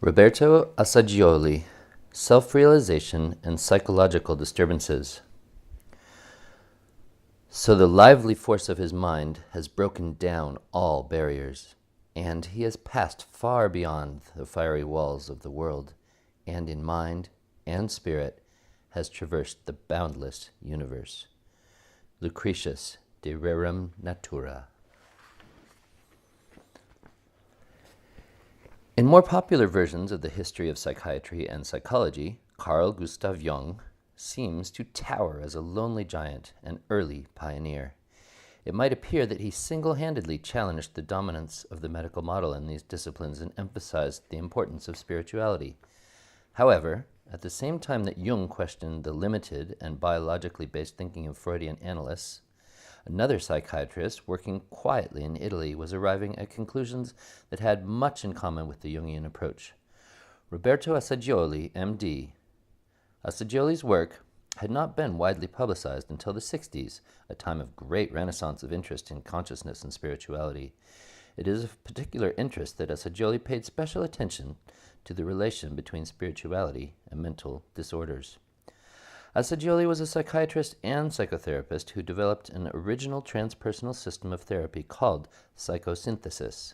Roberto Assagioli, Self-Realization and Psychological Disturbances. So the lively force of his mind has broken down all barriers, and he has passed far beyond the fiery walls of the world, and in mind and spirit has traversed the boundless universe. Lucretius de Rerum Natura. In more popular versions of the history of psychiatry and psychology, Carl Gustav Jung seems to tower as a lonely giant, an early pioneer. It might appear that he single-handedly challenged the dominance of the medical model in these disciplines and emphasized the importance of spirituality. However, at the same time that Jung questioned the limited and biologically based thinking of Freudian analysts, another psychiatrist working quietly in Italy was arriving at conclusions that had much in common with the Jungian approach. Roberto Assagioli, M.D. Assagioli's work had not been widely publicized until the 60s, a time of great renaissance of interest in consciousness and spirituality. It is of particular interest that Assagioli paid special attention to the relation between spirituality and mental disorders. Assagioli was a psychiatrist and psychotherapist who developed an original transpersonal system of therapy called psychosynthesis.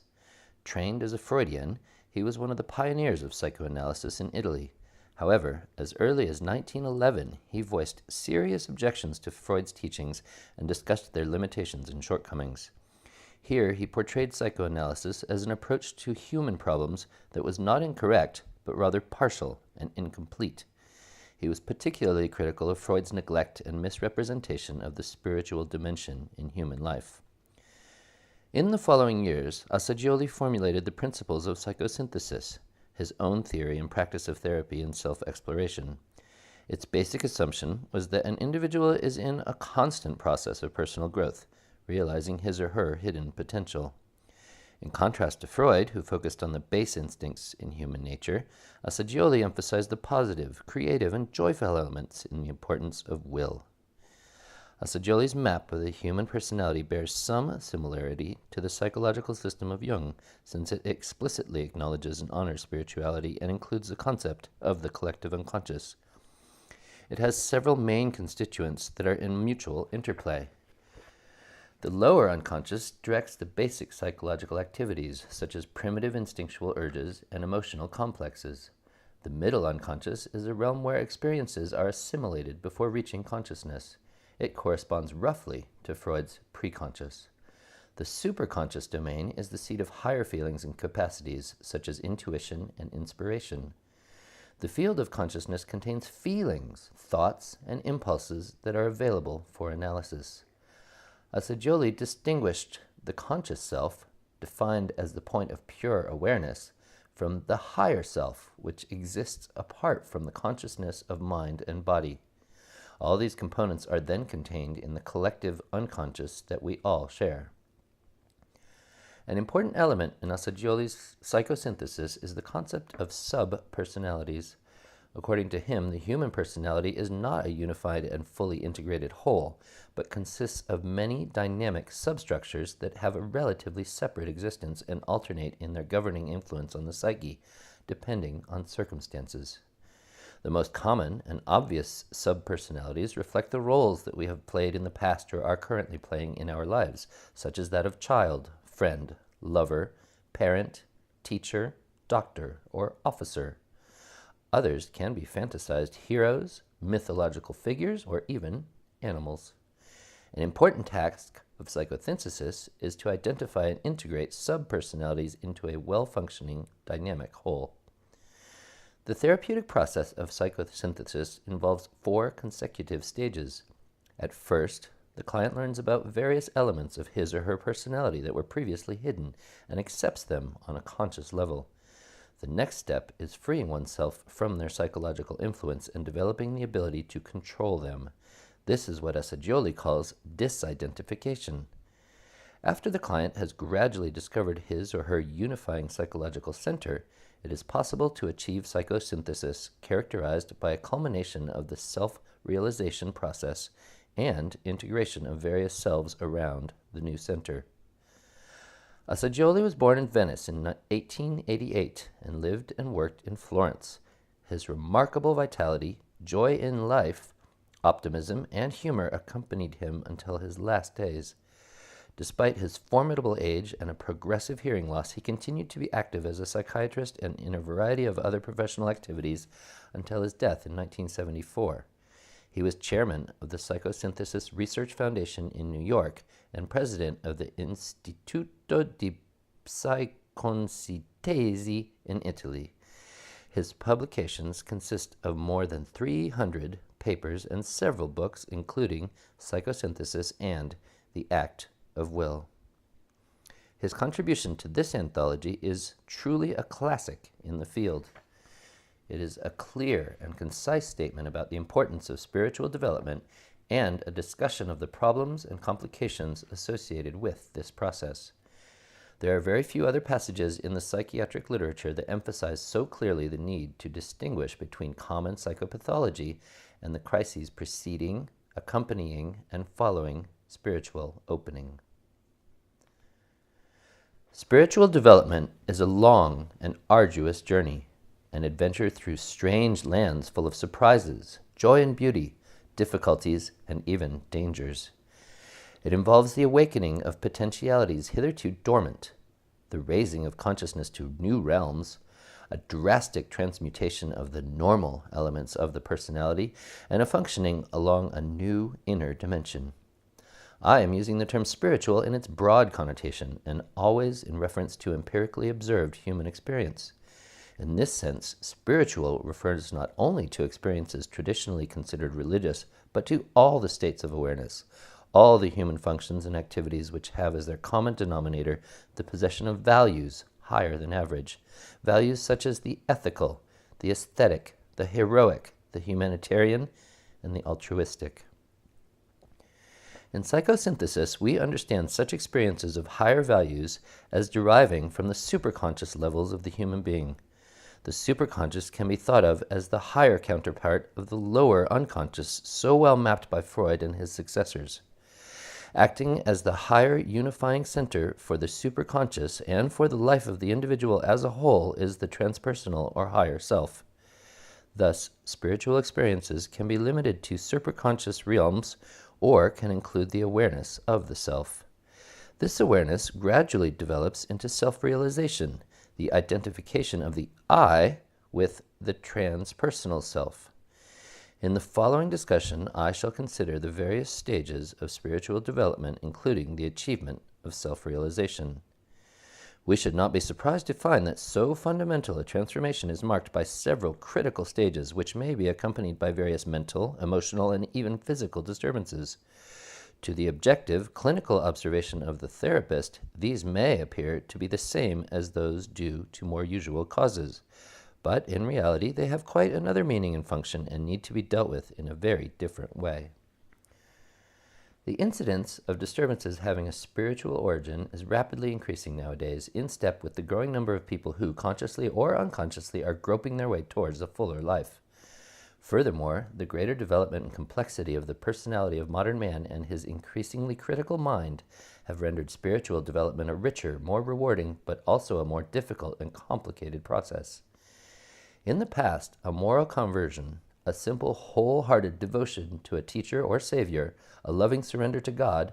Trained as a Freudian, he was one of the pioneers of psychoanalysis in Italy. However, as early as 1911, he voiced serious objections to Freud's teachings and discussed their limitations and shortcomings. Here, he portrayed psychoanalysis as an approach to human problems that was not incorrect, but rather partial and incomplete. He was particularly critical of Freud's neglect and misrepresentation of the spiritual dimension in human life. In the following years, Assagioli formulated the principles of psychosynthesis, his own theory and practice of therapy and self-exploration. Its basic assumption was that an individual is in a constant process of personal growth, realizing his or her hidden potential. In contrast to Freud, who focused on the base instincts in human nature, Assagioli emphasized the positive, creative, and joyful elements in the importance of will. Assagioli's map of the human personality bears some similarity to the psychological system of Jung, since it explicitly acknowledges and honors spirituality and includes the concept of the collective unconscious. It has several main constituents that are in mutual interplay. The lower unconscious directs the basic psychological activities, such as primitive instinctual urges and emotional complexes. The middle unconscious is a realm where experiences are assimilated before reaching consciousness. It corresponds roughly to Freud's preconscious. The superconscious domain is the seat of higher feelings and capacities, such as intuition and inspiration. The field of consciousness contains feelings, thoughts, and impulses that are available for analysis. Assagioli distinguished the conscious self, defined as the point of pure awareness, from the higher self, which exists apart from the consciousness of mind and body. All these components are then contained in the collective unconscious that we all share. An important element in Assagioli's psychosynthesis is the concept of sub-personalities. According to him, the human personality is not a unified and fully integrated whole, but consists of many dynamic substructures that have a relatively separate existence and alternate in their governing influence on the psyche, depending on circumstances. The most common and obvious subpersonalities reflect the roles that we have played in the past or are currently playing in our lives, such as that of child, friend, lover, parent, teacher, doctor, or officer. Others can be fantasized heroes, mythological figures, or even animals. An important task of psychosynthesis is to identify and integrate subpersonalities into a well-functioning, dynamic whole. The therapeutic process of psychosynthesis involves 4 consecutive stages. At first, the client learns about various elements of his or her personality that were previously hidden and accepts them on a conscious level. The next step is freeing oneself from their psychological influence and developing the ability to control them. This is what Assagioli calls disidentification. After the client has gradually discovered his or her unifying psychological center, it is possible to achieve psychosynthesis characterized by a culmination of the self-realization process and integration of various selves around the new center. Assagioli was born in Venice in 1888 and lived and worked in Florence. His remarkable vitality, joy in life, optimism, and humor accompanied him until his last days. Despite his formidable age and a progressive hearing loss, he continued to be active as a psychiatrist and in a variety of other professional activities until his death in 1974. He was chairman of the Psychosynthesis Research Foundation in New York and president of the Istituto di Psiconsintesi in Italy. His publications consist of more than 300 papers and several books, including Psychosynthesis and The Act of Will. His contribution to this anthology is truly a classic in the field. It is a clear and concise statement about the importance of spiritual development and a discussion of the problems and complications associated with this process. There are very few other passages in the psychiatric literature that emphasize so clearly the need to distinguish between common psychopathology and the crises preceding, accompanying, and following spiritual opening. Spiritual development is a long and arduous journey, an adventure through strange lands full of surprises, joy and beauty, difficulties, and even dangers. It involves the awakening of potentialities hitherto dormant, the raising of consciousness to new realms, a drastic transmutation of the normal elements of the personality, and a functioning along a new inner dimension. I am using the term spiritual in its broad connotation and always in reference to empirically observed human experience. In this sense, spiritual refers not only to experiences traditionally considered religious, but to all the states of awareness, all the human functions and activities which have as their common denominator the possession of values higher than average, values such as the ethical, the aesthetic, the heroic, the humanitarian, and the altruistic. In psychosynthesis, we understand such experiences of higher values as deriving from the superconscious levels of the human being. The superconscious can be thought of as the higher counterpart of the lower unconscious, so well mapped by Freud and his successors. Acting as the higher unifying center for the superconscious and for the life of the individual as a whole is the transpersonal or higher self. Thus, spiritual experiences can be limited to superconscious realms or can include the awareness of the self. This awareness gradually develops into self-realization, the identification of the I with the transpersonal self. In the following discussion, I shall consider the various stages of spiritual development, including the achievement of self-realization. We should not be surprised to find that so fundamental a transformation is marked by several critical stages, which may be accompanied by various mental, emotional, and even physical disturbances. To the objective, clinical observation of the therapist, these may appear to be the same as those due to more usual causes. But in reality, they have quite another meaning and function and need to be dealt with in a very different way. The incidence of disturbances having a spiritual origin is rapidly increasing nowadays, in step with the growing number of people who, consciously or unconsciously, are groping their way towards a fuller life. Furthermore, the greater development and complexity of the personality of modern man and his increasingly critical mind have rendered spiritual development a richer, more rewarding, but also a more difficult and complicated process. In the past, a moral conversion, a simple wholehearted devotion to a teacher or savior, a loving surrender to God,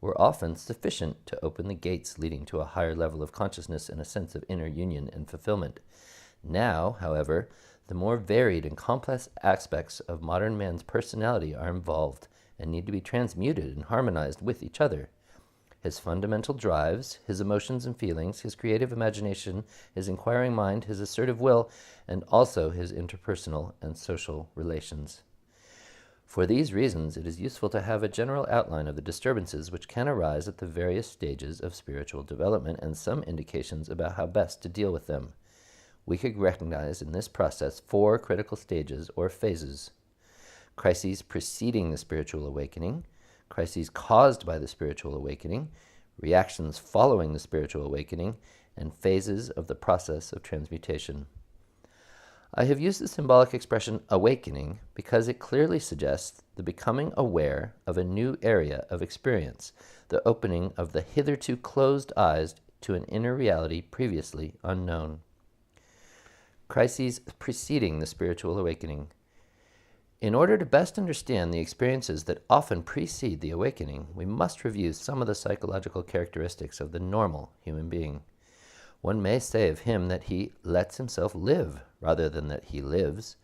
were often sufficient to open the gates leading to a higher level of consciousness and a sense of inner union and fulfillment. Now, however, the more varied and complex aspects of modern man's personality are involved and need to be transmuted and harmonized with each other. His fundamental drives, his emotions and feelings, his creative imagination, his inquiring mind, his assertive will, and also his interpersonal and social relations. For these reasons, it is useful to have a general outline of the disturbances which can arise at the various stages of spiritual development and some indications about how best to deal with them. We could recognize in this process 4 critical stages or phases: crises preceding the spiritual awakening, crises caused by the spiritual awakening, reactions following the spiritual awakening, and phases of the process of transmutation. I have used the symbolic expression awakening because it clearly suggests the becoming aware of a new area of experience, the opening of the hitherto closed eyes to an inner reality previously unknown. Crises preceding the spiritual awakening. In order to best understand the experiences that often precede the awakening, we must review some of the psychological characteristics of the normal human being. One may say of him that he lets himself live rather than that he lives.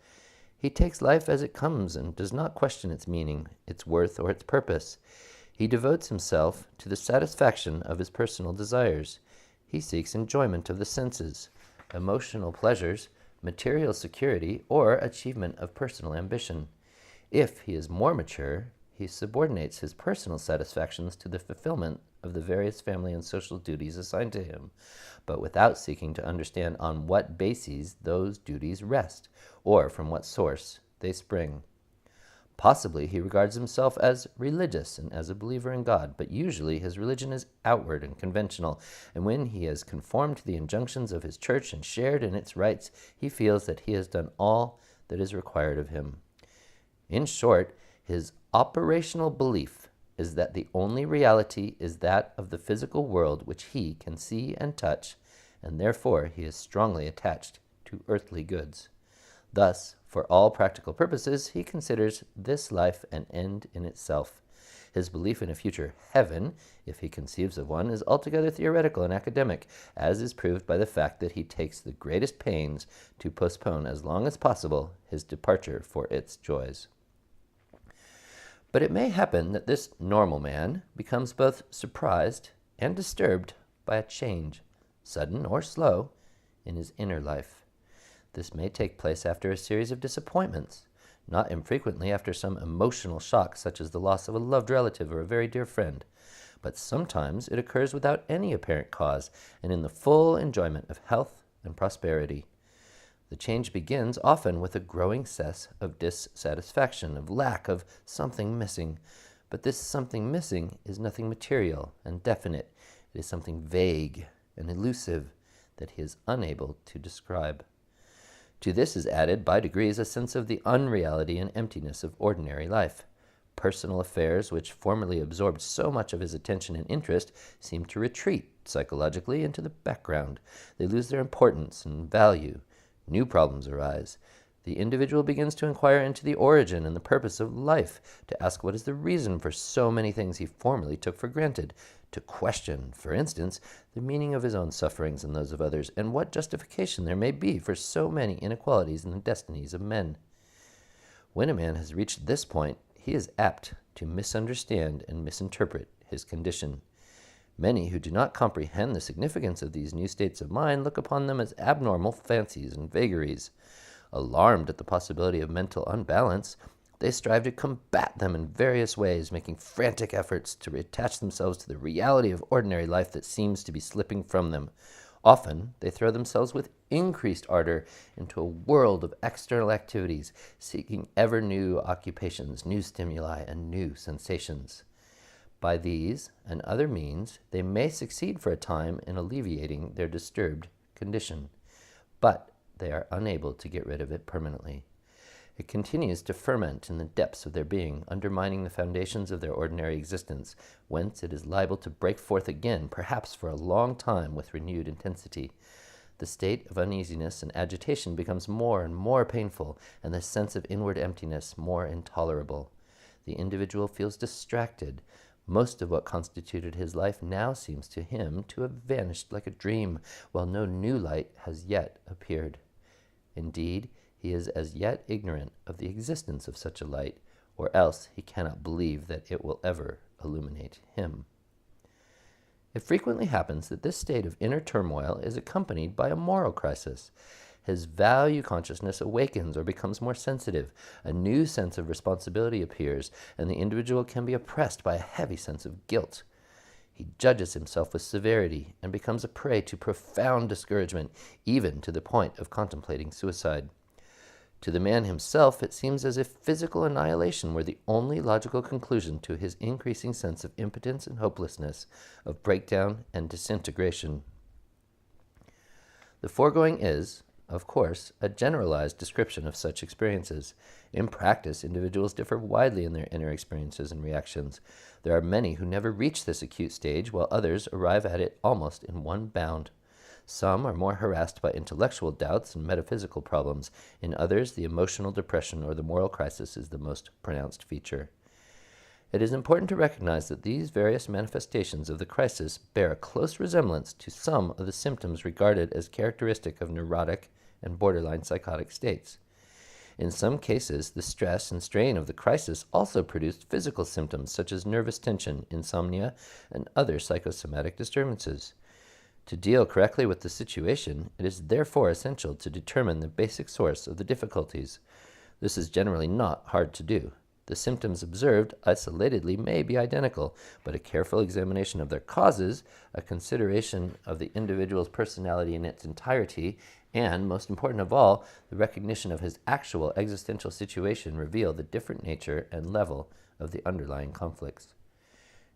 He takes life as it comes and does not question its meaning, its worth, or its purpose. He devotes himself to the satisfaction of his personal desires. He seeks enjoyment of the senses, emotional pleasures, material security, or achievement of personal ambition. If he is more mature, he subordinates his personal satisfactions to the fulfillment of the various family and social duties assigned to him, but without seeking to understand on what bases those duties rest, or from what source they spring. Possibly he regards himself as religious and as a believer in God, but usually his religion is outward and conventional, and when he has conformed to the injunctions of his church and shared in its rites, he feels that he has done all that is required of him. In short, his operational belief is that the only reality is that of the physical world which he can see and touch, and therefore he is strongly attached to earthly goods. Thus, for all practical purposes, he considers this life an end in itself. His belief in a future heaven, if he conceives of one, is altogether theoretical and academic, as is proved by the fact that he takes the greatest pains to postpone as long as possible his departure for its joys. But it may happen that this normal man becomes both surprised and disturbed by a change, sudden or slow, in his inner life. This may take place after a series of disappointments, not infrequently after some emotional shock such as the loss of a loved relative or a very dear friend. But sometimes it occurs without any apparent cause and in the full enjoyment of health and prosperity. The change begins often with a growing sense of dissatisfaction, of lack, of something missing. But this something missing is nothing material and definite. It is something vague and elusive that he is unable to describe. To this is added by degrees a sense of the unreality and emptiness of ordinary life. Personal affairs, which formerly absorbed so much of his attention and interest, seem to retreat psychologically into the background. They lose their importance and value. New problems arise. The individual begins to inquire into the origin and the purpose of life, to ask what is the reason for so many things he formerly took for granted, to question, for instance, the meaning of his own sufferings and those of others, and what justification there may be for so many inequalities in the destinies of men. When a man has reached this point, he is apt to misunderstand and misinterpret his condition. Many who do not comprehend the significance of these new states of mind look upon them as abnormal fancies and vagaries. Alarmed at the possibility of mental unbalance, they strive to combat them in various ways, making frantic efforts to attach themselves to the reality of ordinary life that seems to be slipping from them. Often, they throw themselves with increased ardor into a world of external activities, seeking ever new occupations, new stimuli, and new sensations. By these and other means, they may succeed for a time in alleviating their disturbed condition, but they are unable to get rid of it permanently. It continues to ferment in the depths of their being, undermining the foundations of their ordinary existence, whence it is liable to break forth again, perhaps for a long time, with renewed intensity. The state of uneasiness and agitation becomes more and more painful, and the sense of inward emptiness more intolerable. The individual feels distracted. Most of what constituted his life now seems to him to have vanished like a dream, while no new light has yet appeared. Indeed, he is as yet ignorant of the existence of such a light, or else he cannot believe that it will ever illuminate him. It frequently happens that this state of inner turmoil is accompanied by a moral crisis. His value consciousness awakens or becomes more sensitive. A new sense of responsibility appears, and the individual can be oppressed by a heavy sense of guilt. He judges himself with severity and becomes a prey to profound discouragement, even to the point of contemplating suicide. To the man himself, it seems as if physical annihilation were the only logical conclusion to his increasing sense of impotence and hopelessness, of breakdown and disintegration. The foregoing is, of course, a generalized description of such experiences. In practice, individuals differ widely in their inner experiences and reactions. There are many who never reach this acute stage, while others arrive at it almost in one bound. Some are more harassed by intellectual doubts and metaphysical problems. In others, the emotional depression or the moral crisis is the most pronounced feature. It is important to recognize that these various manifestations of the crisis bear a close resemblance to some of the symptoms regarded as characteristic of neurotic and borderline psychotic states. In some cases, the stress and strain of the crisis also produced physical symptoms such as nervous tension, insomnia, and other psychosomatic disturbances. To deal correctly with the situation, it is therefore essential to determine the basic source of the difficulties. This is generally not hard to do. The symptoms observed isolatedly may be identical, but a careful examination of their causes, a consideration of the individual's personality in its entirety, and, most important of all, the recognition of his actual existential situation reveal the different nature and level of the underlying conflicts.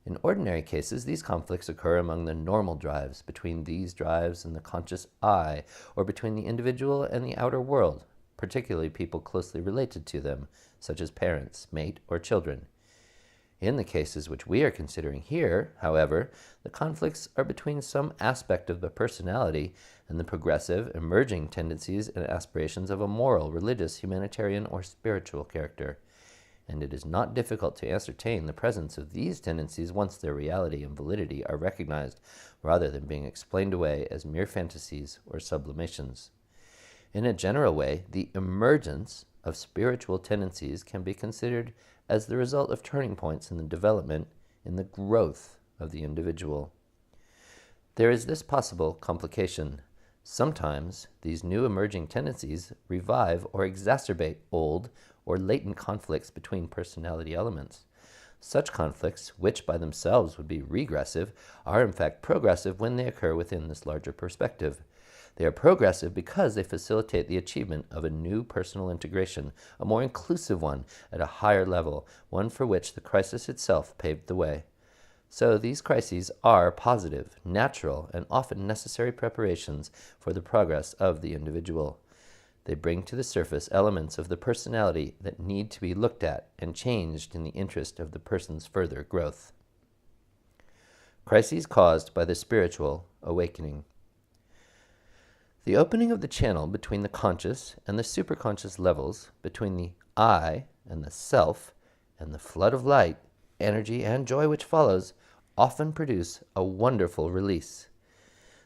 In ordinary cases, these conflicts occur among the normal drives, between these drives and the conscious I, or between the individual and the outer world, particularly people closely related to them, such as parents, mate, or children. In the cases which we are considering here, however, the conflicts are between some aspect of the personality and the progressive, emerging tendencies and aspirations of a moral, religious, humanitarian, or spiritual character. And it is not difficult to ascertain the presence of these tendencies once their reality and validity are recognized, rather than being explained away as mere fantasies or sublimations. In a general way, the emergence of spiritual tendencies can be considered as the result of turning points in the development, in the growth of the individual. There is this possible complication. Sometimes these new emerging tendencies revive or exacerbate old or latent conflicts between personality elements. Such conflicts, which by themselves would be regressive, are in fact progressive when they occur within this larger perspective. They are progressive because they facilitate the achievement of a new personal integration, a more inclusive one at a higher level, one for which the crisis itself paved the way. So these crises are positive, natural, and often necessary preparations for the progress of the individual. They bring to the surface elements of the personality that need to be looked at and changed in the interest of the person's further growth. Crises caused by the spiritual awakening. The opening of the channel between the conscious and the superconscious levels, between the I and the self, and the flood of light, energy, and joy which follows, often produce a wonderful release.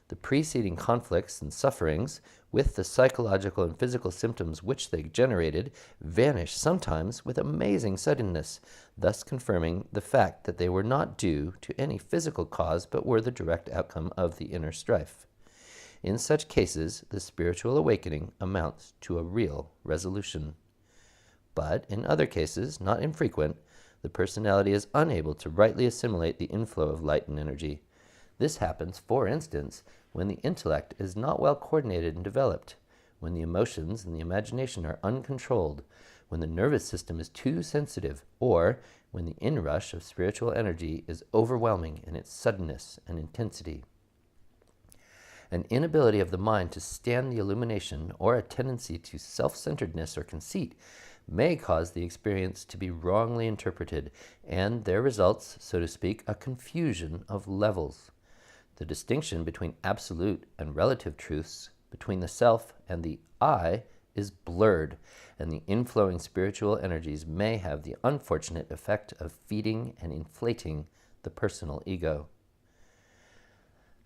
The preceding conflicts and sufferings, with the psychological and physical symptoms which they generated, vanish sometimes with amazing suddenness, thus confirming the fact that they were not due to any physical cause but were the direct outcome of the inner strife. In such cases, the spiritual awakening amounts to a real resolution. But in other cases, not infrequent, the personality is unable to rightly assimilate the inflow of light and energy. This happens, for instance, when the intellect is not well coordinated and developed, when the emotions and the imagination are uncontrolled, when the nervous system is too sensitive, or when the inrush of spiritual energy is overwhelming in its suddenness and intensity. An inability of the mind to stand the illumination or a tendency to self-centeredness or conceit may cause the experience to be wrongly interpreted, and there results, so to speak, a confusion of levels. The distinction between absolute and relative truths, between the self and the I, is blurred, and the inflowing spiritual energies may have the unfortunate effect of feeding and inflating the personal ego.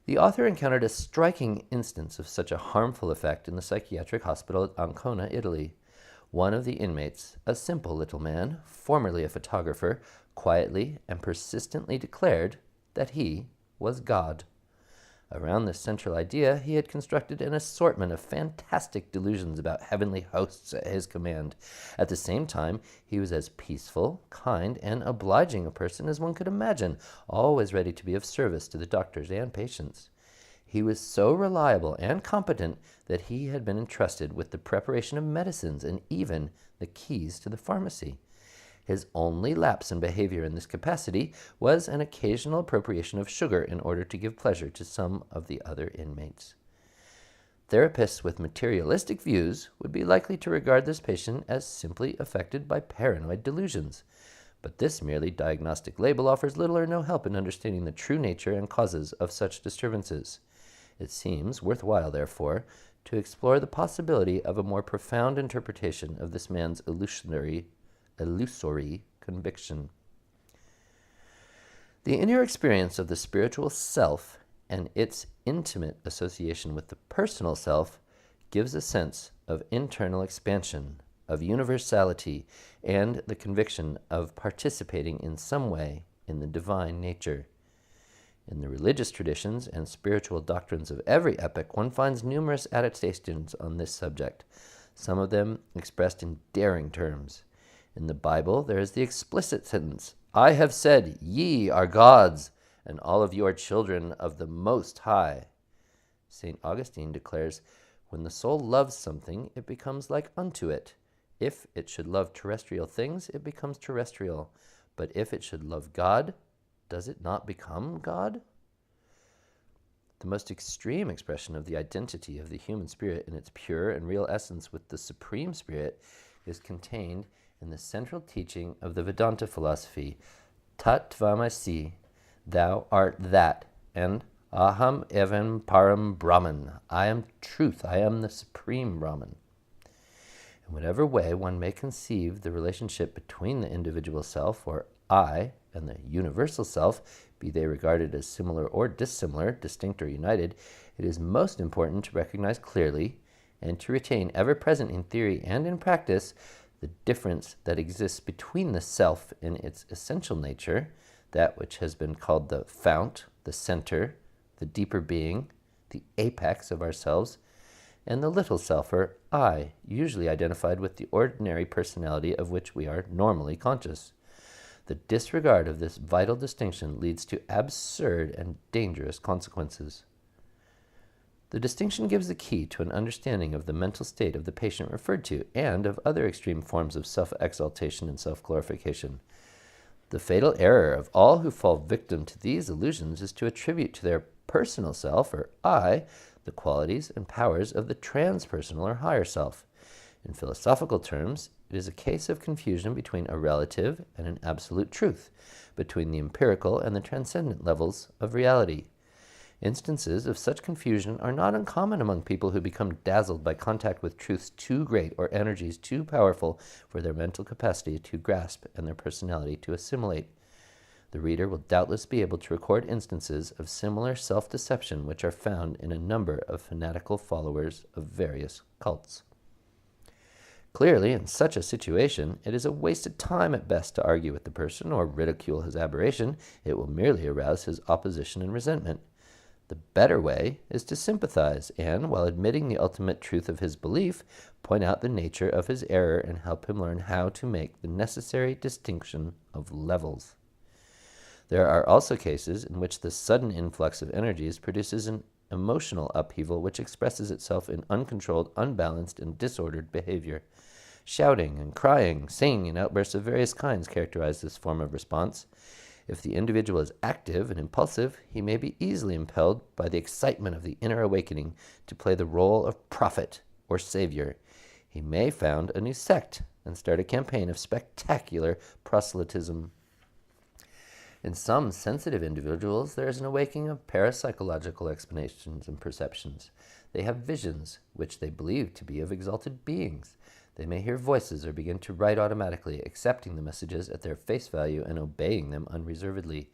The author encountered a striking instance of such a harmful effect in the psychiatric hospital at Ancona, Italy. One of the inmates, a simple little man, formerly a photographer, quietly and persistently declared that he was God. Around this central idea, he had constructed an assortment of fantastic delusions about heavenly hosts at his command. At the same time, he was as peaceful, kind, and obliging a person as one could imagine, always ready to be of service to the doctors and patients. He was so reliable and competent that he had been entrusted with the preparation of medicines and even the keys to the pharmacy. His only lapse in behavior in this capacity was an occasional appropriation of sugar in order to give pleasure to some of the other inmates. Therapists with materialistic views would be likely to regard this patient as simply affected by paranoid delusions. But this merely diagnostic label offers little or no help in understanding the true nature and causes of such disturbances. It seems worthwhile, therefore, to explore the possibility of a more profound interpretation of this man's illusory conviction. The inner experience of the spiritual self and its intimate association with the personal self gives a sense of internal expansion, of universality, and the conviction of participating in some way in the divine nature. In the religious traditions and spiritual doctrines of every epoch, one finds numerous attestations on this subject, some of them expressed in daring terms. In the Bible, there is the explicit sentence, "I have said, ye are gods, and all of you are children of the Most High." St. Augustine declares, "When the soul loves something, it becomes like unto it. If it should love terrestrial things, it becomes terrestrial. But if it should love God, does it not become God?" The most extreme expression of the identity of the human spirit in its pure and real essence with the Supreme Spirit is contained in the central teaching of the Vedanta philosophy, Tat Tvamasi, thou art that, and Aham Evam Param Brahman, I am truth, I am the Supreme Brahman. In whatever way one may conceive the relationship between the individual self, or I, and the universal self, be they regarded as similar or dissimilar, distinct or united, it is most important to recognize clearly and to retain ever present in theory and in practice the difference that exists between the self in its essential nature, that which has been called the fount, the center, the deeper being, the apex of ourselves, and the little self, or I, usually identified with the ordinary personality of which we are normally conscious. The disregard of this vital distinction leads to absurd and dangerous consequences. The distinction gives the key to an understanding of the mental state of the patient referred to, and of other extreme forms of self-exaltation and self-glorification. The fatal error of all who fall victim to these illusions is to attribute to their personal self, or I, the qualities and powers of the transpersonal or higher self. In philosophical terms, it is a case of confusion between a relative and an absolute truth, between the empirical and the transcendent levels of reality. Instances of such confusion are not uncommon among people who become dazzled by contact with truths too great or energies too powerful for their mental capacity to grasp and their personality to assimilate. The reader will doubtless be able to record instances of similar self-deception which are found in a number of fanatical followers of various cults. Clearly, in such a situation, it is a wasted time at best to argue with the person or ridicule his aberration. It will merely arouse his opposition and resentment. The better way is to sympathize and, while admitting the ultimate truth of his belief, point out the nature of his error and help him learn how to make the necessary distinction of levels. There are also cases in which the sudden influx of energies produces an emotional upheaval which expresses itself in uncontrolled, unbalanced, and disordered behavior. Shouting and crying, singing, and outbursts of various kinds characterize this form of response. If the individual is active and impulsive, he may be easily impelled by the excitement of the inner awakening to play the role of prophet or savior. He may found a new sect and start a campaign of spectacular proselytism. In some sensitive individuals, there is an awakening of parapsychological explanations and perceptions. They have visions, which they believe to be of exalted beings. They may hear voices or begin to write automatically, accepting the messages at their face value and obeying them unreservedly.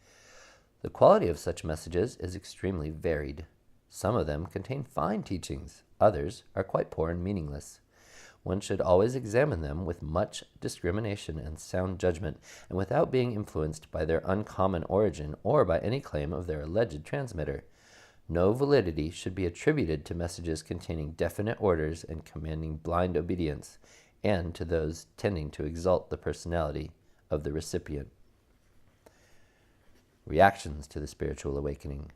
The quality of such messages is extremely varied. Some of them contain fine teachings, others are quite poor and meaningless. One should always examine them with much discrimination and sound judgment, and without being influenced by their uncommon origin or by any claim of their alleged transmitter. No validity should be attributed to messages containing definite orders and commanding blind obedience, and to those tending to exalt the personality of the recipient. Reactions to the spiritual awakening.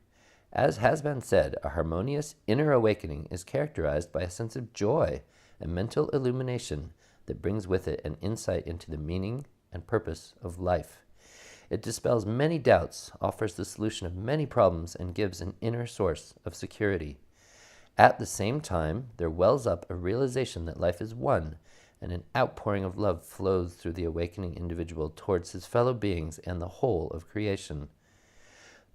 As has been said, a harmonious inner awakening is characterized by a sense of joy and mental illumination that brings with it an insight into the meaning and purpose of life. It dispels many doubts, offers the solution of many problems, and gives an inner source of security. At the same time, there wells up a realization that life is one, and an outpouring of love flows through the awakening individual towards his fellow beings and the whole of creation.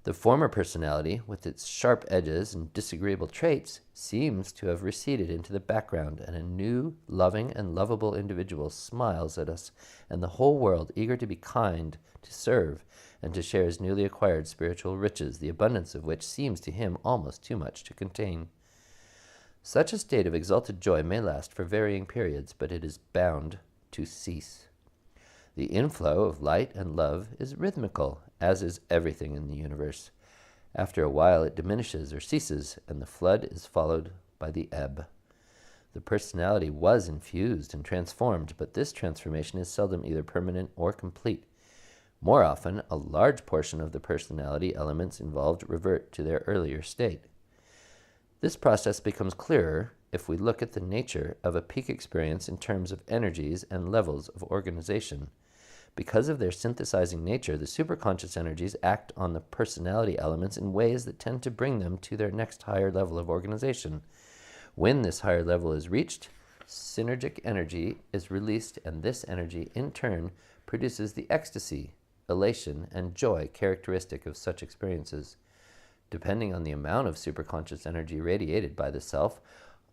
The former personality, with its sharp edges and disagreeable traits, seems to have receded into the background, and a new, loving, and lovable individual smiles at us and the whole world, eager to be kind, to serve, and to share his newly acquired spiritual riches, the abundance of which seems to him almost too much to contain. Such a state of exalted joy may last for varying periods, but it is bound to cease. The inflow of light and love is rhythmical, as is everything in the universe. After a while it diminishes or ceases, and the flood is followed by the ebb. The personality was infused and transformed, but this transformation is seldom either permanent or complete. More often, a large portion of the personality elements involved revert to their earlier state. This process becomes clearer if we look at the nature of a peak experience in terms of energies and levels of organization. Because of their synthesizing nature, the superconscious energies act on the personality elements in ways that tend to bring them to their next higher level of organization. When this higher level is reached, synergic energy is released, and this energy, in turn, produces the ecstasy, elation, and joy characteristic of such experiences. Depending on the amount of superconscious energy radiated by the self,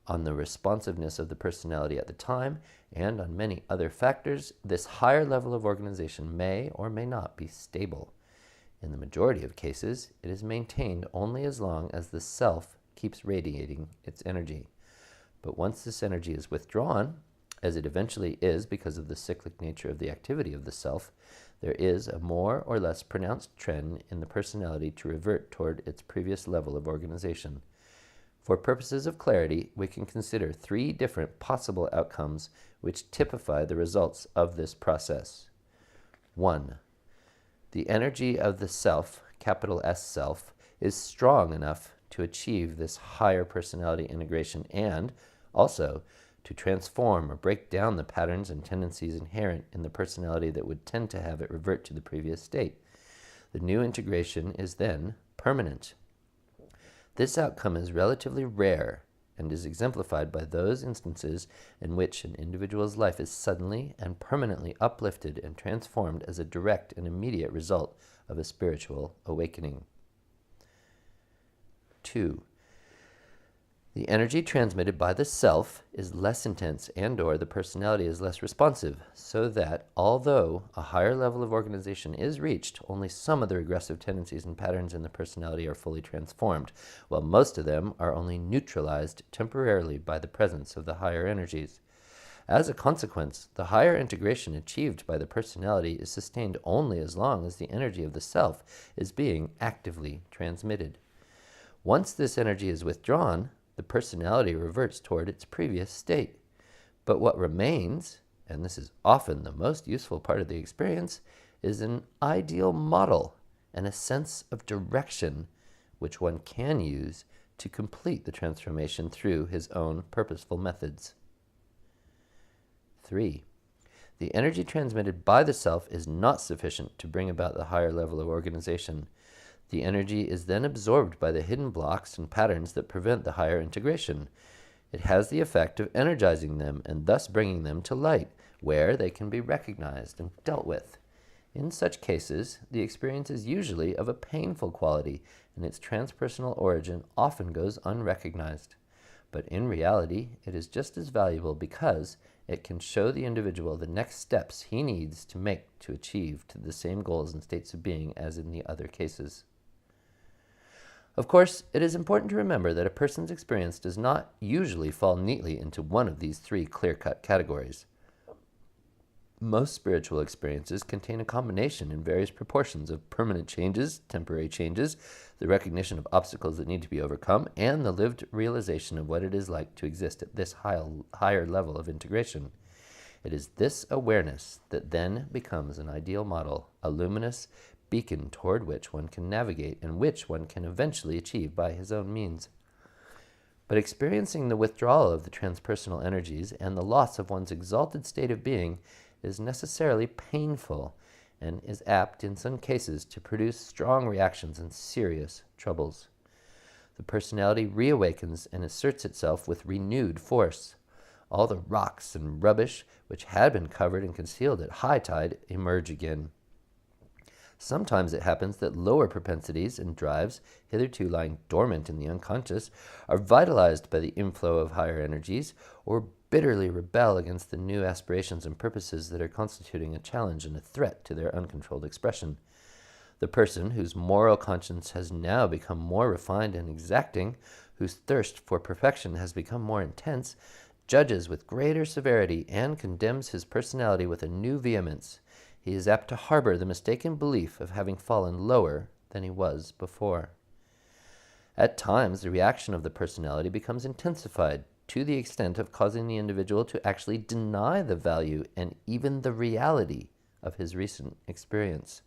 on the responsiveness of the personality at the time, and on many other factors, this higher level of organization may or may not be stable. In the majority of cases, it is maintained only as long as the self keeps radiating its energy. But once this energy is withdrawn, as it eventually is because of the cyclic nature of the activity of the self, there is a more or less pronounced trend in the personality to revert toward its previous level of organization. For purposes of clarity, we can consider 3 different possible outcomes which typify the results of this process. 1. The energy of the self, capital S self, is strong enough to achieve this higher personality integration and also to transform or break down the patterns and tendencies inherent in the personality that would tend to have it revert to the previous state. The new integration is then permanent. This outcome is relatively rare and is exemplified by those instances in which an individual's life is suddenly and permanently uplifted and transformed as a direct and immediate result of a spiritual awakening. 2. The energy transmitted by the self is less intense and/or the personality is less responsive, so that although a higher level of organization is reached, only some of the regressive tendencies and patterns in the personality are fully transformed, while most of them are only neutralized temporarily by the presence of the higher energies. As a consequence, the higher integration achieved by the personality is sustained only as long as the energy of the self is being actively transmitted. Once this energy is withdrawn, the personality reverts toward its previous state. But what remains, and this is often the most useful part of the experience, is an ideal model and a sense of direction which one can use to complete the transformation through his own purposeful methods. 3. The energy transmitted by the self is not sufficient to bring about the higher level of organization. The energy is then absorbed by the hidden blocks and patterns that prevent the higher integration. It has the effect of energizing them and thus bringing them to light, where they can be recognized and dealt with. In such cases, the experience is usually of a painful quality, and its transpersonal origin often goes unrecognized. But in reality, it is just as valuable because it can show the individual the next steps he needs to make to achieve to the same goals and states of being as in the other cases. Of course, it is important to remember that a person's experience does not usually fall neatly into one of these 3 clear-cut categories. Most spiritual experiences contain a combination in various proportions of permanent changes, temporary changes, the recognition of obstacles that need to be overcome, and the lived realization of what it is like to exist at this higher level of integration. It is this awareness that then becomes an ideal model, a luminous beacon toward which one can navigate and which one can eventually achieve by his own means. But experiencing the withdrawal of the transpersonal energies and the loss of one's exalted state of being is necessarily painful and is apt in some cases to produce strong reactions and serious troubles. the personality reawakens and asserts itself with renewed force. All the rocks and rubbish which had been covered and concealed at high tide emerge again. Sometimes it happens that lower propensities and drives, hitherto lying dormant in the unconscious, are vitalized by the inflow of higher energies, or bitterly rebel against the new aspirations and purposes that are constituting a challenge and a threat to their uncontrolled expression. The person whose moral conscience has now become more refined and exacting, whose thirst for perfection has become more intense, judges with greater severity and condemns his personality with a new vehemence. He is apt to harbor the mistaken belief of having fallen lower than he was before. At times, the reaction of the personality becomes intensified to the extent of causing the individual to actually deny the value and even the reality of his recent experience.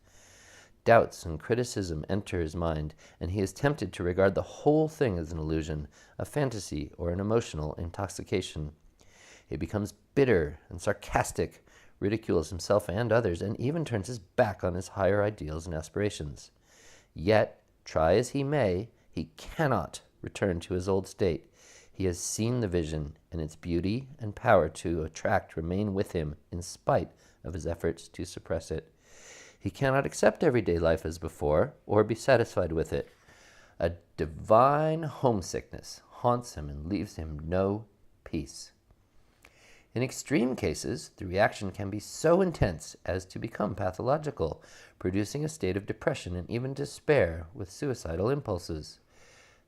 Doubts and criticism enter his mind, and he is tempted to regard the whole thing as an illusion, a fantasy, or an emotional intoxication. He becomes bitter and sarcastic, ridicules himself and others, and even turns his back on his higher ideals and aspirations. Yet, try as he may, he cannot return to his old state. He has seen the vision, and its beauty and power to attract remain with him in spite of his efforts to suppress it. He cannot accept everyday life as before, or be satisfied with it. A divine homesickness haunts him and leaves him no peace. In extreme cases, the reaction can be so intense as to become pathological, producing a state of depression and even despair with suicidal impulses.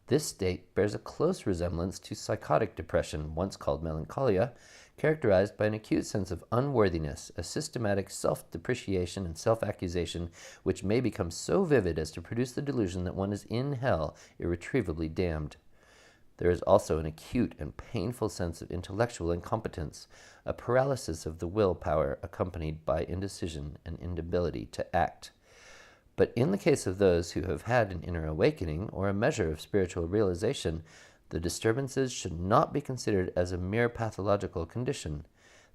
This state bears a close resemblance to psychotic depression, once called melancholia, characterized by an acute sense of unworthiness, a systematic self-depreciation and self-accusation which may become so vivid as to produce the delusion that one is in hell, irretrievably damned. There is also an acute and painful sense of intellectual incompetence, a paralysis of the will power accompanied by indecision and inability to act. But in the case of those who have had an inner awakening or a measure of spiritual realization, the disturbances should not be considered as a mere pathological condition.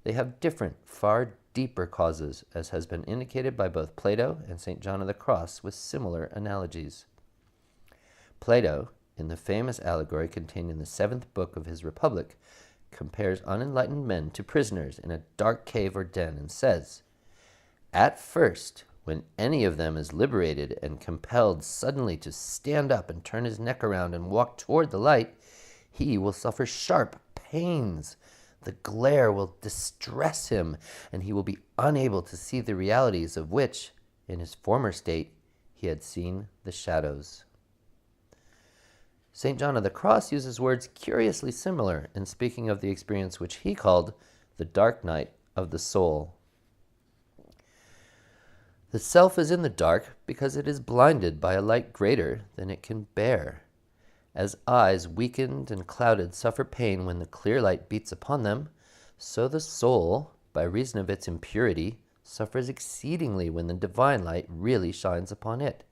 They have different, far deeper causes, as has been indicated by both Plato and St. John of the Cross with similar analogies. Plato, in the famous allegory contained in the 7th book of his Republic, compares unenlightened men to prisoners in a dark cave or den and says, "At first, when any of them is liberated and compelled suddenly to stand up and turn his neck around and walk toward the light, he will suffer sharp pains. The glare will distress him, and he will be unable to see the realities of which, in his former state, he had seen the shadows." St. John of the Cross uses words curiously similar in speaking of the experience which he called the dark night of the soul. The self is in the dark because it is blinded by a light greater than it can bear. As eyes weakened and clouded suffer pain when the clear light beats upon them, so the soul, by reason of its impurity, suffers exceedingly when the divine light really shines upon it.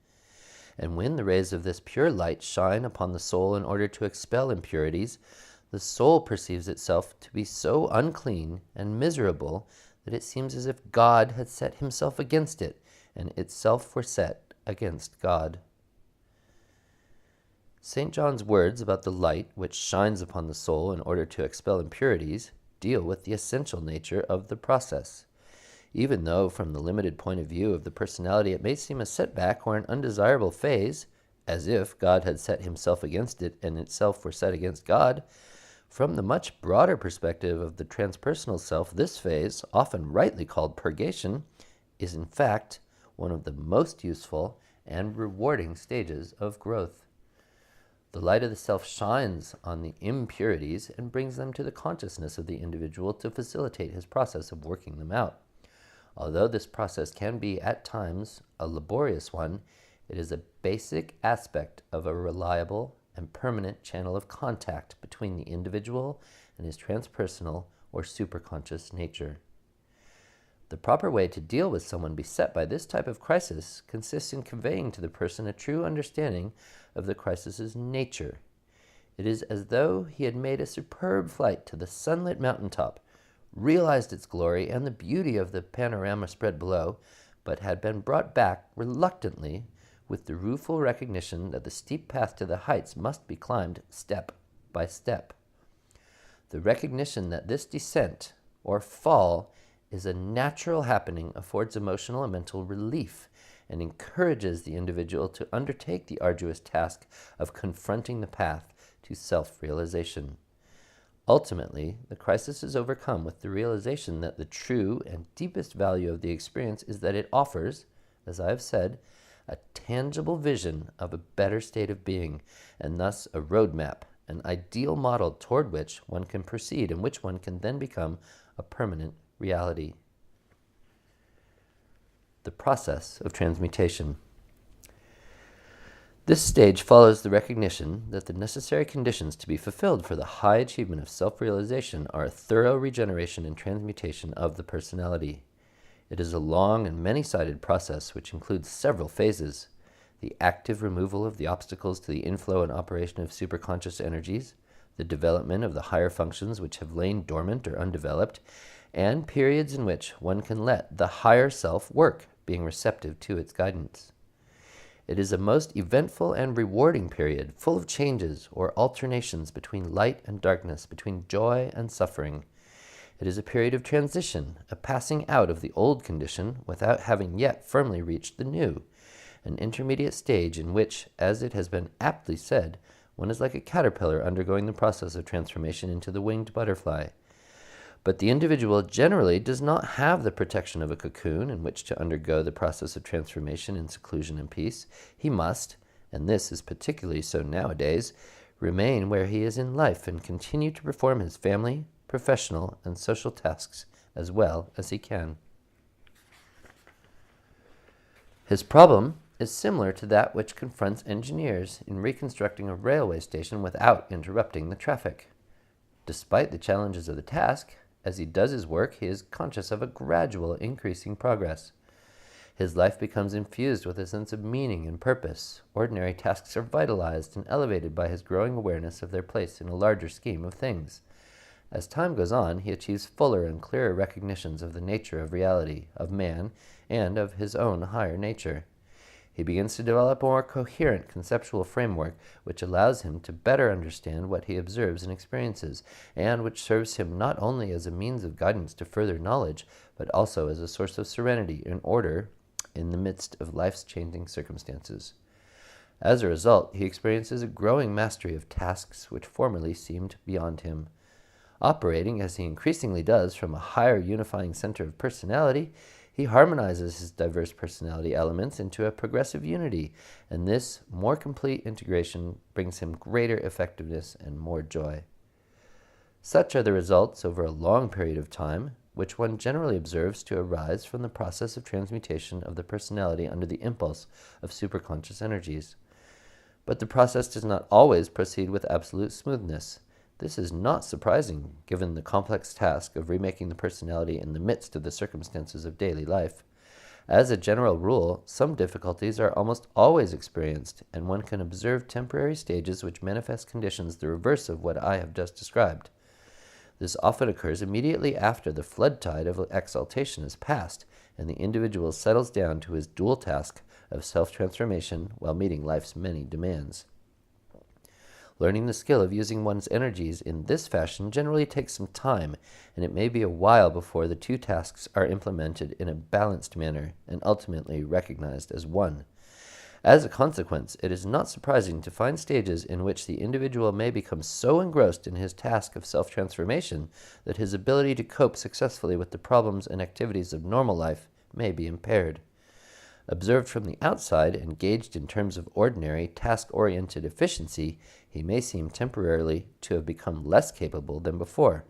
And when the rays of this pure light shine upon the soul in order to expel impurities, the soul perceives itself to be so unclean and miserable that it seems as if God had set himself against it, and itself were set against God. St. John's words about the light which shines upon the soul in order to expel impurities deal with the essential nature of the process. Even though, from the limited point of view of the personality, it may seem a setback or an undesirable phase, as if God had set himself against it and itself were set against God, from the much broader perspective of the transpersonal self, this phase, often rightly called purgation, is in fact one of the most useful and rewarding stages of growth. The light of the self shines on the impurities and brings them to the consciousness of the individual to facilitate his process of working them out. Although this process can be at times a laborious one, it is a basic aspect of a reliable and permanent channel of contact between the individual and his transpersonal or superconscious nature. The proper way to deal with someone beset by this type of crisis consists in conveying to the person a true understanding of the crisis's nature. It is as though he had made a superb flight to the sunlit mountaintop, realized its glory and the beauty of the panorama spread below, but had been brought back reluctantly with the rueful recognition that the steep path to the heights must be climbed step by step. The recognition that this descent, or fall, is a natural happening affords emotional and mental relief and encourages the individual to undertake the arduous task of confronting the path to self-realization. Ultimately, the crisis is overcome with the realization that the true and deepest value of the experience is that it offers, as I have said, a tangible vision of a better state of being, and thus a roadmap, an ideal model toward which one can proceed and which one can then become a permanent reality. The process of transmutation. This stage follows the recognition that the necessary conditions to be fulfilled for the high achievement of self-realization are a thorough regeneration and transmutation of the personality. It is a long and many-sided process which includes several phases: the active removal of the obstacles to the inflow and operation of superconscious energies, the development of the higher functions which have lain dormant or undeveloped, and periods in which one can let the higher self work, being receptive to its guidance. It is a most eventful and rewarding period, full of changes or alternations between light and darkness, between joy and suffering. It is a period of transition, a passing out of the old condition without having yet firmly reached the new, an intermediate stage in which, as it has been aptly said, one is like a caterpillar undergoing the process of transformation into the winged butterfly. But the individual generally does not have the protection of a cocoon in which to undergo the process of transformation in seclusion and peace. He must, and this is particularly so nowadays, remain where he is in life and continue to perform his family, professional, and social tasks as well as he can. His problem is similar to that which confronts engineers in reconstructing a railway station without interrupting the traffic. Despite the challenges of the task, as he does his work, he is conscious of a gradual increasing progress. His life becomes infused with a sense of meaning and purpose. Ordinary tasks are vitalized and elevated by his growing awareness of their place in a larger scheme of things. As time goes on, he achieves fuller and clearer recognitions of the nature of reality, of man, and of his own higher nature. He begins to develop a more coherent conceptual framework which allows him to better understand what he observes and experiences, and which serves him not only as a means of guidance to further knowledge, but also as a source of serenity and order in the midst of life's changing circumstances. As a result, he experiences a growing mastery of tasks which formerly seemed beyond him. Operating, as he increasingly does, from a higher unifying center of personality, he harmonizes his diverse personality elements into a progressive unity, and this more complete integration brings him greater effectiveness and more joy. Such are the results over a long period of time, which one generally observes to arise from the process of transmutation of the personality under the impulse of superconscious energies. But the process does not always proceed with absolute smoothness. This is not surprising, given the complex task of remaking the personality in the midst of the circumstances of daily life. As a general rule, some difficulties are almost always experienced, and one can observe temporary stages which manifest conditions the reverse of what I have just described. This often occurs immediately after the flood tide of exaltation is past, and the individual settles down to his dual task of self-transformation while meeting life's many demands. Learning the skill of using one's energies in this fashion generally takes some time, and it may be a while before the two tasks are implemented in a balanced manner and ultimately recognized as one. As a consequence, it is not surprising to find stages in which the individual may become so engrossed in his task of self-transformation that his ability to cope successfully with the problems and activities of normal life may be impaired. Observed from the outside, engaged in terms of ordinary, task-oriented efficiency, he may seem temporarily to have become less capable than before.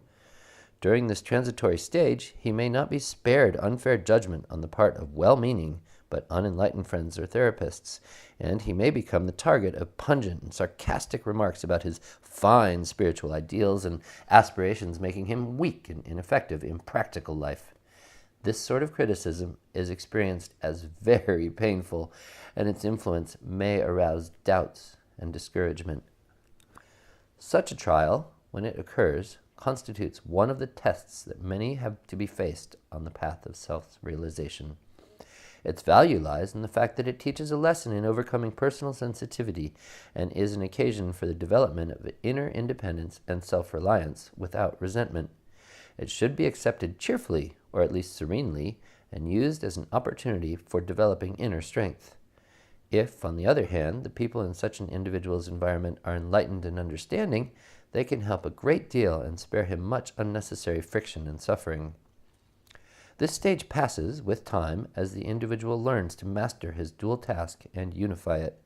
During this transitory stage, he may not be spared unfair judgment on the part of well-meaning but unenlightened friends or therapists, and he may become the target of pungent and sarcastic remarks about his fine spiritual ideals and aspirations, making him weak and ineffective in practical life. This sort of criticism is experienced as very painful, and its influence may arouse doubts and discouragement. Such a trial, when it occurs, constitutes one of the tests that many have to be faced on the path of self-realization. Its value lies in the fact that it teaches a lesson in overcoming personal sensitivity and is an occasion for the development of inner independence and self-reliance without resentment. It should be accepted cheerfully, or at least serenely, and used as an opportunity for developing inner strength. If, on the other hand, the people in such an individual's environment are enlightened and understanding, they can help a great deal and spare him much unnecessary friction and suffering. This stage passes with time as the individual learns to master his dual task and unify it.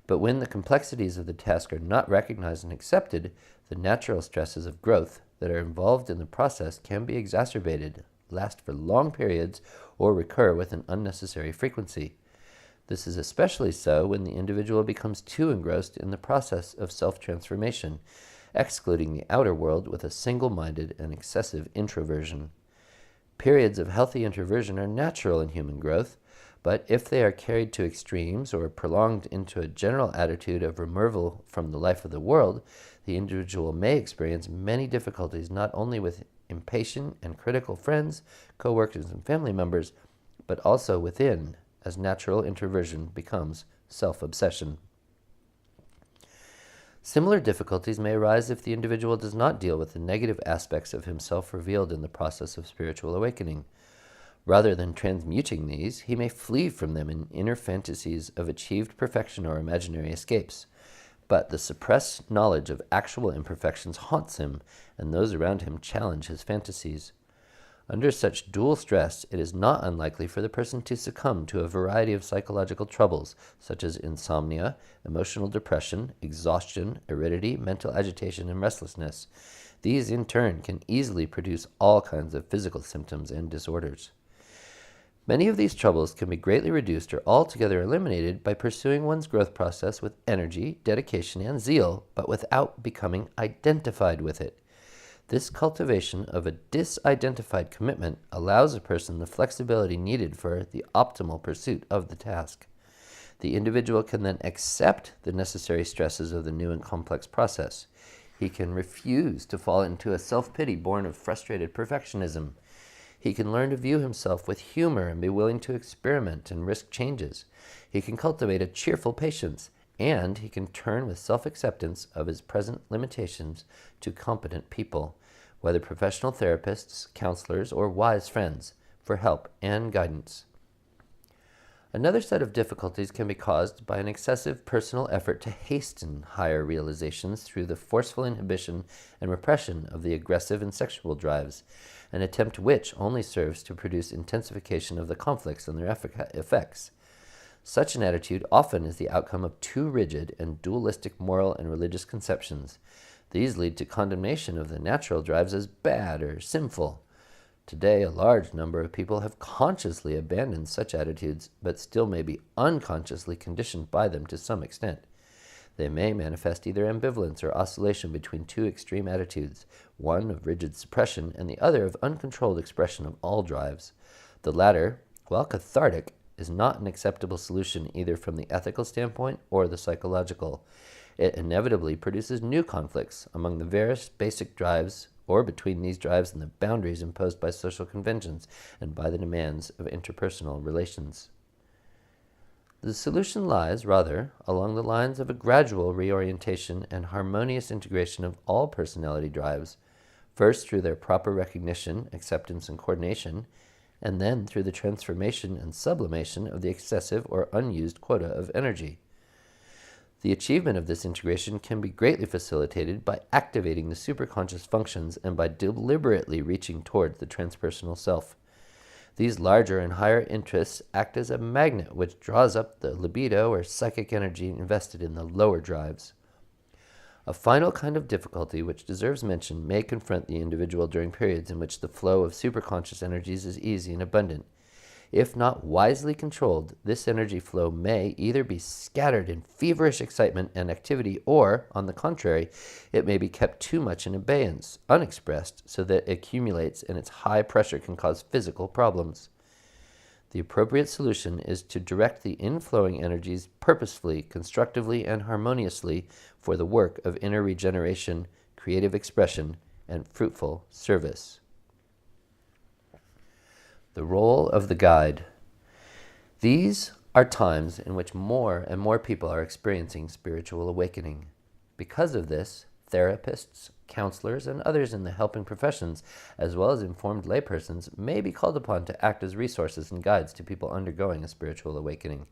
But when the complexities of the task are not recognized and accepted, the natural stresses of growth that are involved in the process can be exacerbated, last for long periods, or recur with an unnecessary frequency. This is especially so when the individual becomes too engrossed in the process of self-transformation, excluding the outer world with a single-minded and excessive introversion. Periods of healthy introversion are natural in human growth, but if they are carried to extremes or prolonged into a general attitude of removal from the life of the world, the individual may experience many difficulties not only with impatient and critical friends, co-workers, and family members, but also within, as natural introversion becomes self-obsession. Similar difficulties may arise if the individual does not deal with the negative aspects of himself revealed in the process of spiritual awakening. Rather than transmuting these, he may flee from them in inner fantasies of achieved perfection or imaginary escapes. But the suppressed knowledge of actual imperfections haunts him, and those around him challenge his fantasies. Under such dual stress, it is not unlikely for the person to succumb to a variety of psychological troubles, such as insomnia, emotional depression, exhaustion, aridity, mental agitation, and restlessness. These, in turn, can easily produce all kinds of physical symptoms and disorders. Many of these troubles can be greatly reduced or altogether eliminated by pursuing one's growth process with energy, dedication, and zeal, but without becoming identified with it. This cultivation of a disidentified commitment allows a person the flexibility needed for the optimal pursuit of the task. The individual can then accept the necessary stresses of the new and complex process. He can refuse to fall into a self-pity born of frustrated perfectionism. He can learn to view himself with humor and be willing to experiment and risk changes. He can cultivate a cheerful patience, and he can turn with self-acceptance of his present limitations to competent people, whether professional therapists, counselors, or wise friends, for help and guidance. Another set of difficulties can be caused by an excessive personal effort to hasten higher realizations through the forceful inhibition and repression of the aggressive and sexual drives, an attempt which only serves to produce intensification of the conflicts and their effects. Such an attitude often is the outcome of too rigid and dualistic moral and religious conceptions. These lead to condemnation of the natural drives as bad or sinful. Today, a large number of people have consciously abandoned such attitudes, but still may be unconsciously conditioned by them to some extent. They may manifest either ambivalence or oscillation between two extreme attitudes, one of rigid suppression and the other of uncontrolled expression of all drives. The latter, while cathartic, is not an acceptable solution either from the ethical standpoint or the psychological. It inevitably produces new conflicts among the various basic drives or between these drives and the boundaries imposed by social conventions and by the demands of interpersonal relations. The solution lies, rather, along the lines of a gradual reorientation and harmonious integration of all personality drives, first through their proper recognition, acceptance, and coordination, and then through the transformation and sublimation of the excessive or unused quota of energy. The achievement of this integration can be greatly facilitated by activating the superconscious functions and by deliberately reaching toward the transpersonal self. These larger and higher interests act as a magnet which draws up the libido or psychic energy invested in the lower drives. A final kind of difficulty which deserves mention may confront the individual during periods in which the flow of superconscious energies is easy and abundant. If not wisely controlled, this energy flow may either be scattered in feverish excitement and activity, or, on the contrary, it may be kept too much in abeyance, unexpressed, so that it accumulates and its high pressure can cause physical problems. The appropriate solution is to direct the inflowing energies purposefully, constructively, and harmoniously for the work of inner regeneration, creative expression, and fruitful service. The role of the guide. These are times in which more and more people are experiencing spiritual awakening. Because of this, therapists, counselors, and others in the helping professions, as well as informed laypersons, may be called upon to act as resources and guides to people undergoing a spiritual awakening.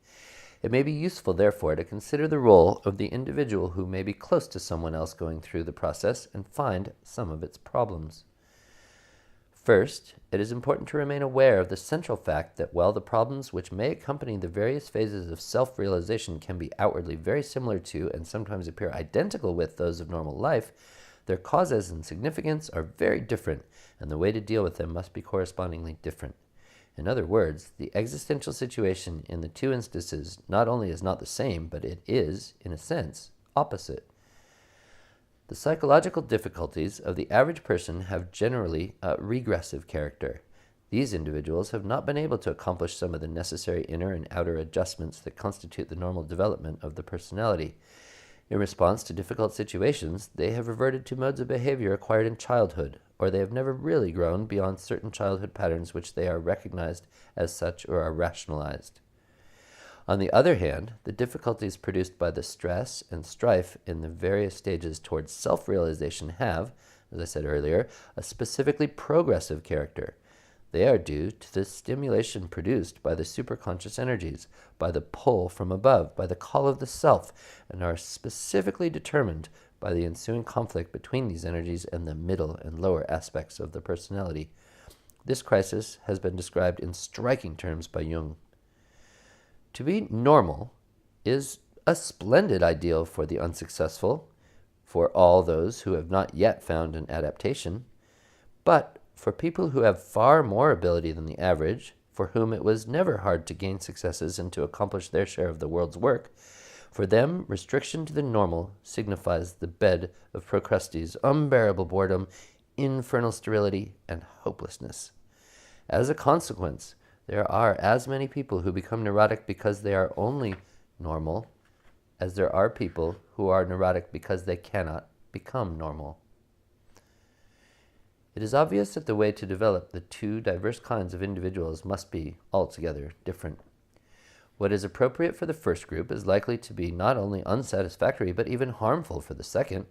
It may be useful, therefore, to consider the role of the individual who may be close to someone else going through the process and find some of its problems. First, it is important to remain aware of the central fact that while the problems which may accompany the various phases of self-realization can be outwardly very similar to and sometimes appear identical with those of normal life, their causes and significance are very different, and the way to deal with them must be correspondingly different. In other words, the existential situation in the two instances not only is not the same, but it is, in a sense, opposite. The psychological difficulties of the average person have generally a regressive character. These individuals have not been able to accomplish some of the necessary inner and outer adjustments that constitute the normal development of the personality. In response to difficult situations, they have reverted to modes of behavior acquired in childhood, or they have never really grown beyond certain childhood patterns which they are recognized as such or are rationalized. On the other hand, the difficulties produced by the stress and strife in the various stages towards self-realization have, as I said earlier, a specifically progressive character. They are due to the stimulation produced by the superconscious energies, by the pull from above, by the call of the self, and are specifically determined by the ensuing conflict between these energies and the middle and lower aspects of the personality. This crisis has been described in striking terms by Jung. To be normal is a splendid ideal for the unsuccessful, for all those who have not yet found an adaptation, but for people who have far more ability than the average, for whom it was never hard to gain successes and to accomplish their share of the world's work, for them restriction to the normal signifies the bed of Procrustes, unbearable boredom, infernal sterility, and hopelessness. As a consequence, there are as many people who become neurotic because they are only normal as there are people who are neurotic because they cannot become normal. It is obvious that the way to develop the two diverse kinds of individuals must be altogether different. What is appropriate for the first group is likely to be not only unsatisfactory but even harmful for the second.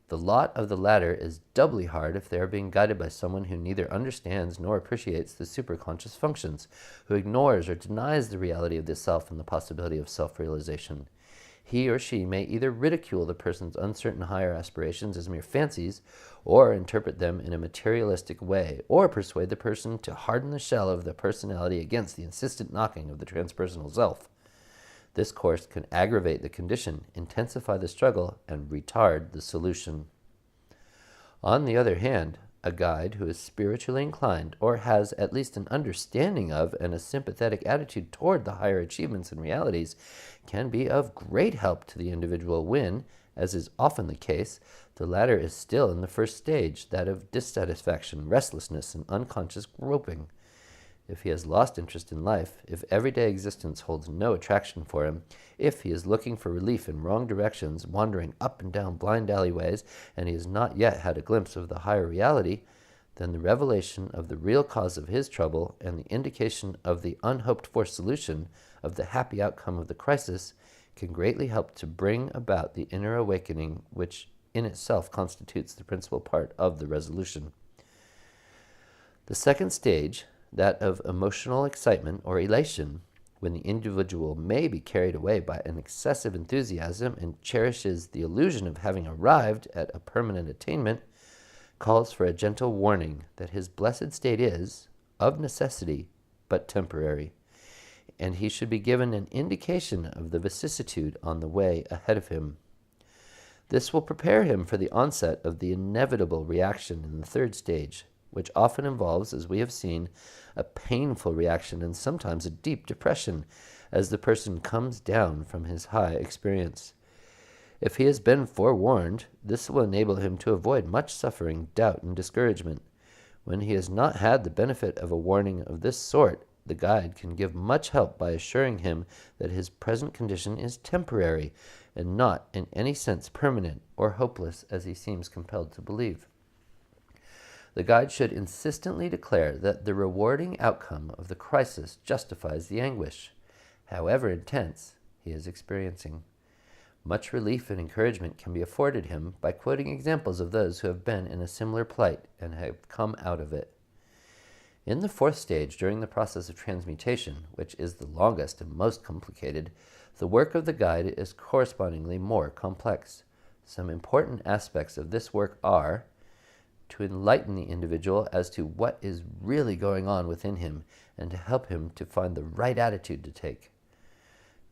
The lot of the latter is doubly hard if they are being guided by someone who neither understands nor appreciates the superconscious functions, who ignores or denies the reality of the self and the possibility of self-realization. He or she may either ridicule the person's uncertain higher aspirations as mere fancies, or interpret them in a materialistic way, or persuade the person to harden the shell of the personality against the insistent knocking of the transpersonal self. This course can aggravate the condition, intensify the struggle, and retard the solution. On the other hand, a guide who is spiritually inclined, or has at least an understanding of and a sympathetic attitude toward the higher achievements and realities, can be of great help to the individual when, as is often the case, the latter is still in the first stage, that of dissatisfaction, restlessness, and unconscious groping. If he has lost interest in life, if everyday existence holds no attraction for him, if he is looking for relief in wrong directions, wandering up and down blind alleyways, and he has not yet had a glimpse of the higher reality, then the revelation of the real cause of his trouble and the indication of the unhoped-for solution of the happy outcome of the crisis can greatly help to bring about the inner awakening which in itself constitutes the principal part of the resolution. The second stage, that of emotional excitement or elation, when the individual may be carried away by an excessive enthusiasm and cherishes the illusion of having arrived at a permanent attainment, calls for a gentle warning that his blessed state is, of necessity, but temporary, and he should be given an indication of the vicissitude on the way ahead of him. This will prepare him for the onset of the inevitable reaction in the third stage, which often involves, as we have seen, a painful reaction and sometimes a deep depression as the person comes down from his high experience. If he has been forewarned, this will enable him to avoid much suffering, doubt, and discouragement. When he has not had the benefit of a warning of this sort, the guide can give much help by assuring him that his present condition is temporary and not in any sense permanent or hopeless as he seems compelled to believe. The guide should insistently declare that the rewarding outcome of the crisis justifies the anguish, however intense he is experiencing. Much relief and encouragement can be afforded him by quoting examples of those who have been in a similar plight and have come out of it. In the fourth stage, during the process of transmutation, which is the longest and most complicated, the work of the guide is correspondingly more complex. Some important aspects of this work are to enlighten the individual as to what is really going on within him and to help him to find the right attitude to take.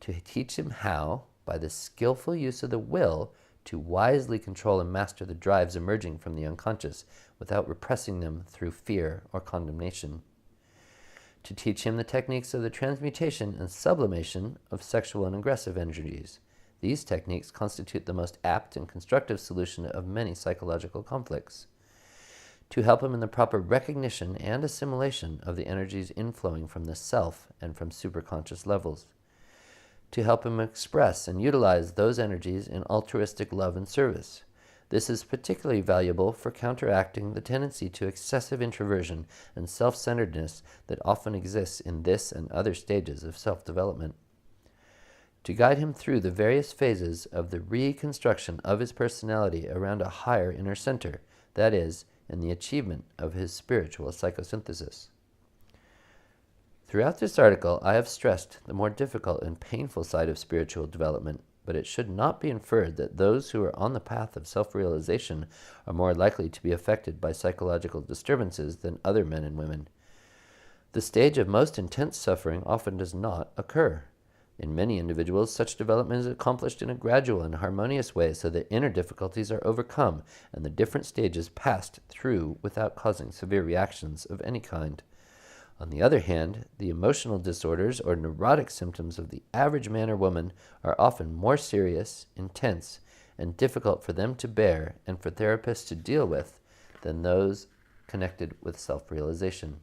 To teach him how, by the skillful use of the will, to wisely control and master the drives emerging from the unconscious without repressing them through fear or condemnation. To teach him the techniques of the transmutation and sublimation of sexual and aggressive energies. These techniques constitute the most apt and constructive solution of many psychological conflicts. To help him in the proper recognition and assimilation of the energies inflowing from the self and from superconscious levels. To help him express and utilize those energies in altruistic love and service. This is particularly valuable for counteracting the tendency to excessive introversion and self-centeredness that often exists in this and other stages of self-development. To guide him through the various phases of the reconstruction of his personality around a higher inner center, that is, in the achievement of his spiritual psychosynthesis. Throughout this article, I have stressed the more difficult and painful side of spiritual development, but it should not be inferred that those who are on the path of self-realization are more likely to be affected by psychological disturbances than other men and women. The stage of most intense suffering often does not occur. In many individuals, such development is accomplished in a gradual and harmonious way so that inner difficulties are overcome and the different stages passed through without causing severe reactions of any kind. On the other hand, the emotional disorders or neurotic symptoms of the average man or woman are often more serious, intense, and difficult for them to bear and for therapists to deal with than those connected with self-realization.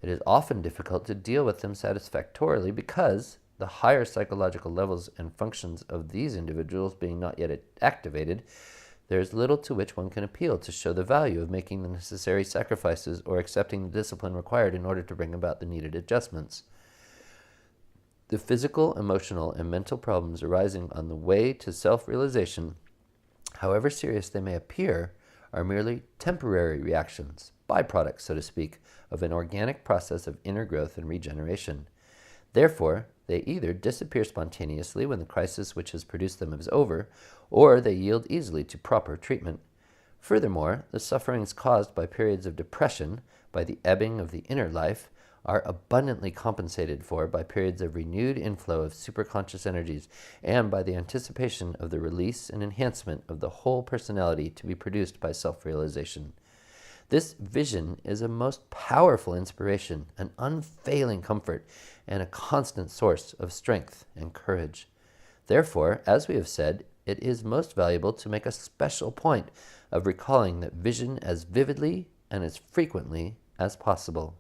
It is often difficult to deal with them satisfactorily because the higher psychological levels and functions of these individuals being not yet activated, there is little to which one can appeal to show the value of making the necessary sacrifices or accepting the discipline required in order to bring about the needed adjustments. The physical, emotional, and mental problems arising on the way to self-realization, however serious they may appear, are merely temporary reactions, byproducts, so to speak, of an organic process of inner growth and regeneration. Therefore, they either disappear spontaneously when the crisis which has produced them is over, or they yield easily to proper treatment. Furthermore, the sufferings caused by periods of depression, by the ebbing of the inner life, are abundantly compensated for by periods of renewed inflow of superconscious energies and by the anticipation of the release and enhancement of the whole personality to be produced by self-realization. This vision is a most powerful inspiration, an unfailing comfort, and a constant source of strength and courage. Therefore, as we have said, it is most valuable to make a special point of recalling that vision as vividly and as frequently as possible.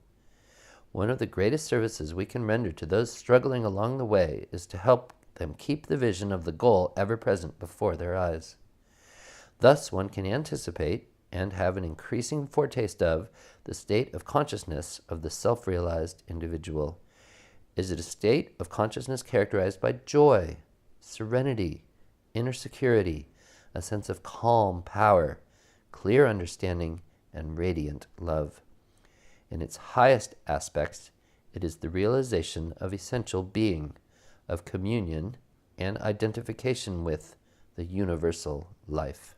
One of the greatest services we can render to those struggling along the way is to help them keep the vision of the goal ever present before their eyes. Thus, one can anticipate and have an increasing foretaste of the state of consciousness of the self-realized individual. Is it a state of consciousness characterized by joy, serenity, inner security, a sense of calm power, clear understanding, and radiant love? In its highest aspects, it is the realization of essential being, of communion and identification with the universal life.